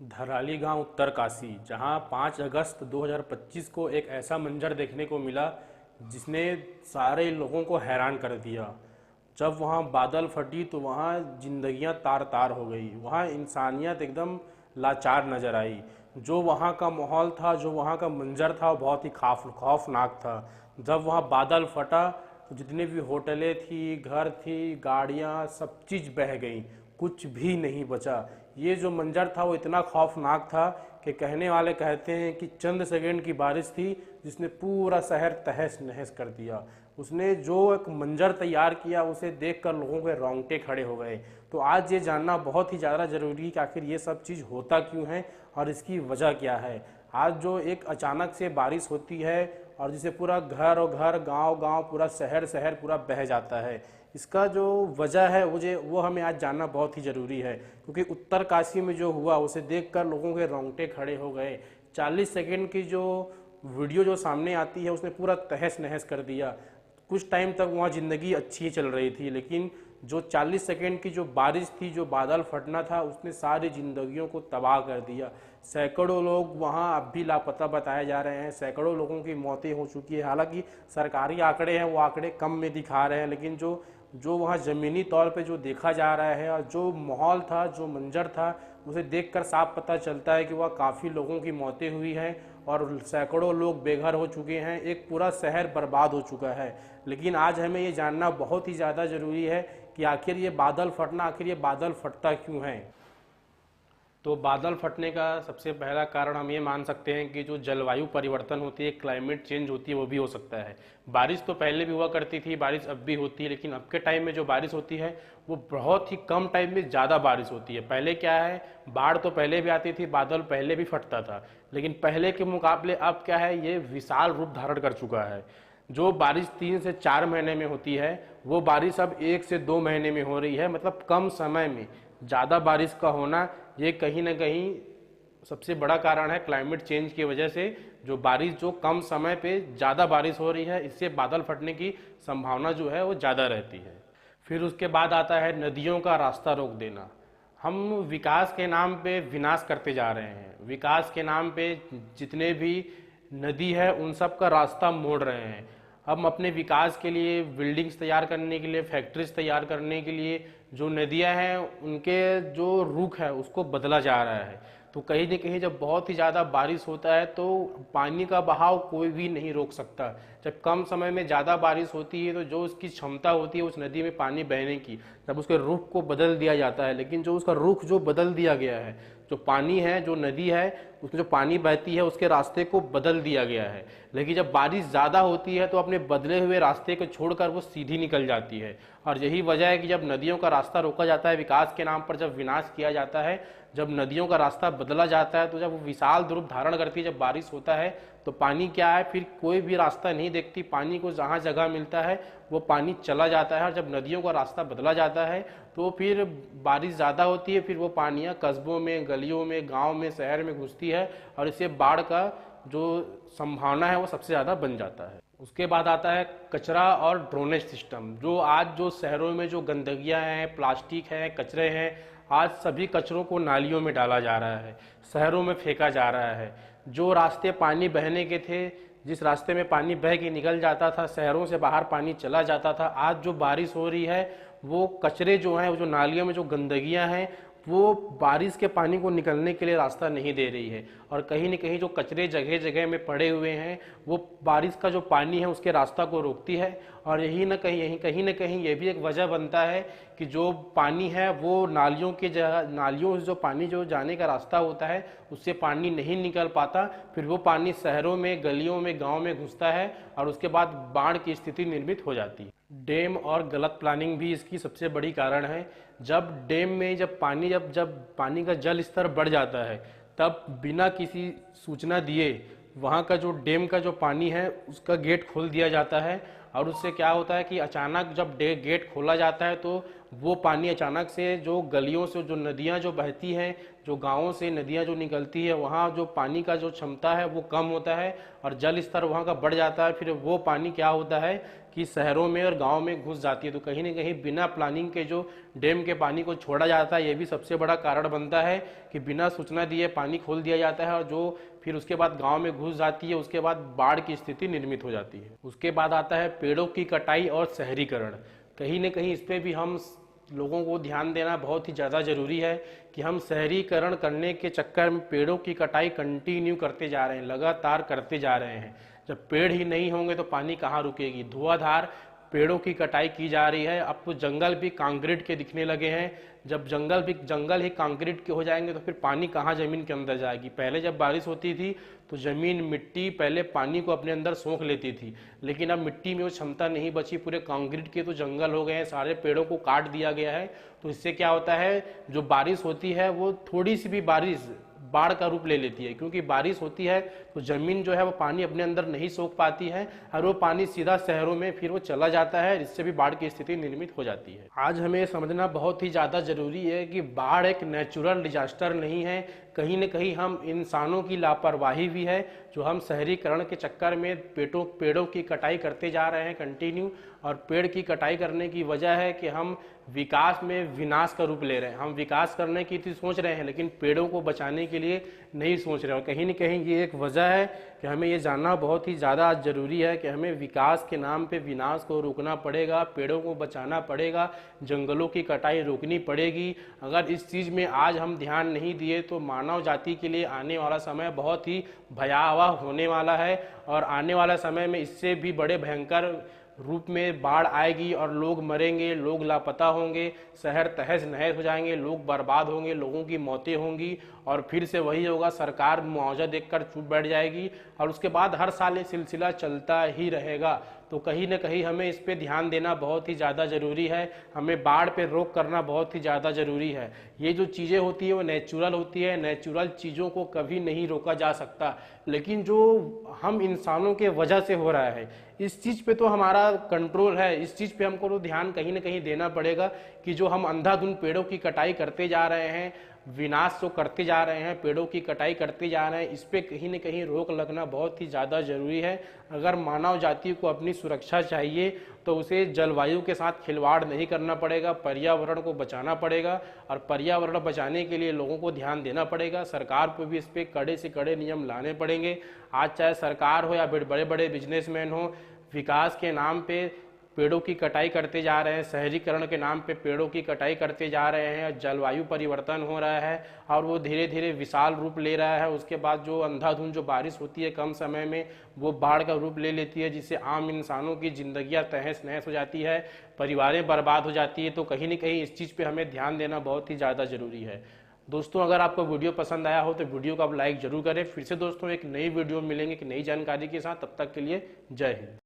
धराली गांव उत्तरकाशी, जहां 5 अगस्त 2025 को एक ऐसा मंजर देखने को मिला जिसने सारे लोगों को हैरान कर दिया। जब वहां बादल फटी तो वहां जिंदगियां तार तार हो गई। वहां इंसानियत एकदम लाचार नजर आई। जो वहां का माहौल था, जो वहां का मंजर था, वो बहुत ही खौफनाक था। जब वहां बादल फटा तो जितनी भी होटलें थी, घर थी, गाड़ियां, सब चीज़ बह गई, कुछ भी नहीं बचा। ये जो मंजर था वो इतना खौफनाक था कि कहने वाले कहते हैं कि चंद सेकंड की बारिश थी जिसने पूरा शहर तहस नहस कर दिया। उसने जो एक मंजर तैयार किया उसे देखकर लोगों के रोंगटे खड़े हो गए। तो आज ये जानना बहुत ही ज़्यादा ज़रूरी है कि आखिर ये सब चीज़ होता क्यों है और इसकी वजह क्या है। आज जो एक अचानक से बारिश होती है और जिसे पूरा घर और घर, गांव गांव, पूरा शहर शहर पूरा बह जाता है, इसका जो वजह है वो हमें आज जानना बहुत ही ज़रूरी है। क्योंकि उत्तरकाशी में जो हुआ उसे देखकर लोगों के रोंगटे खड़े हो गए। 40 सेकंड की जो वीडियो जो सामने आती है उसने पूरा तहस नहस कर दिया। कुछ टाइम तक वहाँ ज़िंदगी अच्छी चल रही थी, लेकिन जो 40 सेकंड की जो बारिश थी, जो बादल फटना था, उसने सारी जिंदगियों को तबाह कर दिया। सैकड़ों लोग वहाँ अब भी लापता बताए जा रहे हैं। सैकड़ों लोगों की मौतें हो चुकी है। हालांकि सरकारी आंकड़े हैं वो आंकड़े कम में दिखा रहे हैं, लेकिन जो जो वहाँ ज़मीनी तौर पे जो देखा जा रहा है और जो माहौल था, जो मंजर था, उसे देखकर साफ पता चलता है कि वह काफ़ी लोगों की मौतें हुई हैं और सैकड़ों लोग बेघर हो चुके हैं। एक पूरा शहर बर्बाद हो चुका है। लेकिन आज हमें ये जानना बहुत ही ज़्यादा ज़रूरी है कि आखिर ये बादल फटना, आखिर ये बादल फटता क्यों है। तो बादल फटने का सबसे पहला कारण हम ये मान सकते हैं कि जो जलवायु परिवर्तन होती है, क्लाइमेट चेंज होती है, वो भी हो सकता है। बारिश तो पहले भी हुआ करती थी, बारिश अब भी होती है, लेकिन अब के टाइम में जो बारिश होती है वो बहुत ही कम टाइम में ज़्यादा बारिश होती है। पहले क्या है, बाढ़ तो पहले भी आती थी, बादल पहले भी फटता था, लेकिन पहले के मुकाबले अब क्या है, ये विशाल रूप धारण कर चुका है। जो बारिश 3 से 4 महीने में होती है वो बारिश अब 1 से 2 महीने में हो रही है। मतलब कम समय में ज़्यादा बारिश का होना, ये कहीं ना कहीं सबसे बड़ा कारण है क्लाइमेट चेंज की वजह से। जो बारिश जो कम समय पे ज़्यादा बारिश हो रही है, इससे बादल फटने की संभावना जो है वो ज़्यादा रहती है। फिर उसके बाद आता है नदियों का रास्ता रोक देना। हम विकास के नाम पे विनाश करते जा रहे हैं। विकास के नाम पे जितने भी नदी है उन सब का रास्ता मोड़ रहे हैं। हम अपने विकास के लिए, बिल्डिंग्स तैयार करने के लिए, फैक्ट्रीज तैयार करने के लिए जो नदियां हैं उनके जो रुख है उसको बदला जा रहा है। तो कहीं न कहीं जब बहुत ही ज़्यादा बारिश होता है तो पानी का बहाव कोई भी नहीं रोक सकता। जब कम समय में ज़्यादा बारिश होती है तो जो उसकी क्षमता होती है उस नदी में पानी बहने की, जब उसके रुख को बदल दिया जाता है, लेकिन जो उसका रुख जो बदल दिया गया है, जो पानी है, जो नदी है, उसमें जो पानी बहती है उसके रास्ते को बदल दिया गया है। लेकिन जब बारिश ज़्यादा होती है तो अपने बदले हुए रास्ते को छोड़कर वो सीधी निकल जाती है। और यही वजह है कि जब नदियों का रास्ता रोका जाता है, विकास के नाम पर जब विनाश किया जाता है, जब नदियों का रास्ता बदला जाता है, तो जब वो विशाल रूप धारण करती है, जब बारिश होता है तो पानी क्या है, फिर कोई भी रास्ता नहीं देखती। पानी को जहाँ जगह मिलता है वो पानी चला जाता है। और जब नदियों का रास्ता बदला जाता है तो फिर बारिश ज़्यादा होती है, फिर वो पानियाँ कस्बों में, गलियों में, गाँव में, शहर में घुसती है और इससे बाढ़ का जो संभावना है वो सबसे ज़्यादा बन जाता है। उसके बाद आता है कचरा और ड्रेनेज सिस्टम। जो आज जो शहरों में जो गंदगियां हैं, प्लास्टिक है, कचरे हैं, आज सभी कचरों को नालियों में डाला जा रहा है, शहरों में फेंका जा रहा है। जो रास्ते पानी बहने के थे, जिस रास्ते में पानी बह के निकल जाता था, शहरों से बाहर पानी चला जाता था, आज जो बारिश हो रही है वो कचरे जो हैं, वो जो नालियों में जो गंदगियां हैं, वो बारिश के पानी को निकलने के लिए रास्ता नहीं दे रही है। और कहीं न कहीं जो कचरे जगह जगह में पड़े हुए हैं वो बारिश का जो पानी है उसके रास्ता को रोकती है। और यही कहीं न कहीं ये भी एक वजह बनता है कि जो पानी है वो नालियों के जगह, नालियों से जो पानी जो जाने का रास्ता होता है उससे पानी नहीं निकल पाता, फिर वो पानी शहरों में, गलियों में, गाँव में घुसता है और उसके बाद बाढ़ की स्थिति निर्मित हो जाती है। डैम और गलत प्लानिंग भी इसकी सबसे बड़ी कारण है। जब डैम में जब पानी का जल स्तर बढ़ जाता है तब बिना किसी सूचना दिए वहाँ का जो डैम का जो पानी है उसका गेट खोल दिया जाता है। और उससे क्या होता है कि अचानक जब गेट खोला जाता है तो वो पानी अचानक से जो गलियों से जो नदियाँ जो बहती हैं, जो गाँवों से नदियाँ जो निकलती है, वहाँ जो पानी का जो क्षमता है वो कम होता है और जल स्तर वहाँ का बढ़ जाता है। फिर वो पानी क्या होता है कि शहरों में और गांव में घुस जाती है। तो कहीं ना कहीं बिना प्लानिंग के जो डैम के पानी को छोड़ा जाता है, ये भी सबसे बड़ा कारण बनता है कि बिना सूचना दिए पानी खोल दिया जाता है और जो फिर उसके बाद गांव में घुस जाती है, उसके बाद बाढ़ की स्थिति निर्मित हो जाती है। उसके बाद आता है पेड़ों की कटाई और शहरीकरण। कहीं ना कहीं इस पर भी हम लोगों को ध्यान देना बहुत ही ज़्यादा ज़रूरी है कि हम शहरीकरण करने के चक्कर में पेड़ों की कटाई कंटिन्यू करते जा रहे हैं, लगातार करते जा रहे हैं। जब पेड़ ही नहीं होंगे तो पानी कहाँ रुकेगी। धुआंधार पेड़ों की कटाई की जा रही है। अब तो जंगल भी कंक्रीट के दिखने लगे हैं। जब जंगल ही कंक्रीट के हो जाएंगे तो फिर पानी कहाँ जमीन के अंदर जाएगी। पहले जब बारिश होती थी तो जमीन मिट्टी पहले पानी को अपने अंदर सोख लेती थी, लेकिन अब मिट्टी में वो क्षमता नहीं बची। पूरे कंक्रीट के तो जंगल हो गए हैं, सारे पेड़ों को काट दिया गया है। तो इससे क्या होता है, जो बारिश होती है वो थोड़ी सी भी बारिश बाढ़ का रूप ले लेती है, क्योंकि बारिश होती है तो जमीन जो है वो पानी अपने अंदर नहीं सोख पाती है और वो पानी सीधा शहरों में फिर वो चला जाता है, जिससे भी बाढ़ की स्थिति निर्मित हो जाती है। आज हमें समझना बहुत ही ज़्यादा ज़रूरी है कि बाढ़ एक नेचुरल डिजास्टर नहीं है, कहीं न कहीं हम इंसानों की लापरवाही भी है, जो हम शहरीकरण के चक्कर में पेड़ों की कटाई करते जा रहे हैं कंटिन्यू। और पेड़ की कटाई करने की वजह है कि हम विकास में विनाश का रूप ले रहे हैं। हम विकास करने की तो सोच रहे हैं, लेकिन पेड़ों को बचाने के लिए नहीं सोच रहे। और कहीं न कहीं ये एक वजह है कि हमें ये जानना बहुत ही ज़्यादा ज़रूरी है कि हमें विकास के नाम पे विनाश को रोकना पड़ेगा, पेड़ों को बचाना पड़ेगा, जंगलों की कटाई रोकनी पड़ेगी। अगर इस चीज़ में आज हम ध्यान नहीं दिए तो मानव जाति के लिए आने वाला समय बहुत ही भयावह होने वाला है। और आने वाला समय में इससे भी बड़े भयंकर रूप में बाढ़ आएगी और लोग मरेंगे, लोग लापता होंगे, शहर तहस नहस हो जाएंगे, लोग बर्बाद होंगे, लोगों की मौतें होंगी। और फिर से वही होगा, सरकार मुआवजा देकर चुप बैठ जाएगी और उसके बाद हर साल ये सिलसिला चलता ही रहेगा। तो कहीं ना कहीं हमें इस पे ध्यान देना बहुत ही ज़्यादा ज़रूरी है। हमें बाढ़ पे रोक करना बहुत ही ज़्यादा ज़रूरी है। ये जो चीज़ें होती है वो नेचुरल होती है, नेचुरल चीज़ों को कभी नहीं रोका जा सकता, लेकिन जो हम इंसानों के वजह से हो रहा है इस चीज़ पे तो हमारा कंट्रोल है। इस चीज़ पे हमको तो ध्यान कहीं ना कहीं देना पड़ेगा कि जो हम अंधाधुंध पेड़ों की कटाई करते जा रहे हैं, विनाश तो करते जा रहे हैं, पेड़ों की कटाई करते जा रहे हैं, इस पे कहीं न कहीं रोक लगना बहुत ही ज़्यादा ज़रूरी है। अगर मानव जाति को अपनी सुरक्षा चाहिए तो उसे जलवायु के साथ खिलवाड़ नहीं करना पड़ेगा, पर्यावरण को बचाना पड़ेगा। और पर्यावरण बचाने के लिए लोगों को ध्यान देना पड़ेगा, सरकार को भी इस पर कड़े से कड़े नियम लाने पड़ेंगे। आज चाहे सरकार हो या बड़े बड़े बिजनेसमैन हो, विकास के नाम पे पेड़ों की कटाई करते जा रहे हैं, शहरीकरण के नाम पे पेड़ों की कटाई करते जा रहे हैं, जलवायु परिवर्तन हो रहा है और वो धीरे धीरे विशाल रूप ले रहा है। उसके बाद जो अंधाधुंध जो बारिश होती है कम समय में, वो बाढ़ का रूप ले लेती है, जिससे आम इंसानों की जिंदगियां तहस नहस हो जाती है, परिवारें बर्बाद हो जाती है। तो कहीं न कहीं इस चीज़ पर हमें ध्यान देना बहुत ही ज़्यादा ज़रूरी है। दोस्तों, अगर आपको वीडियो पसंद आया हो तो वीडियो को आप लाइक जरूर करें। फिर से दोस्तों एक नई वीडियो मिलेंगे एक नई जानकारी के साथ, तब तक के लिए जय हिंद।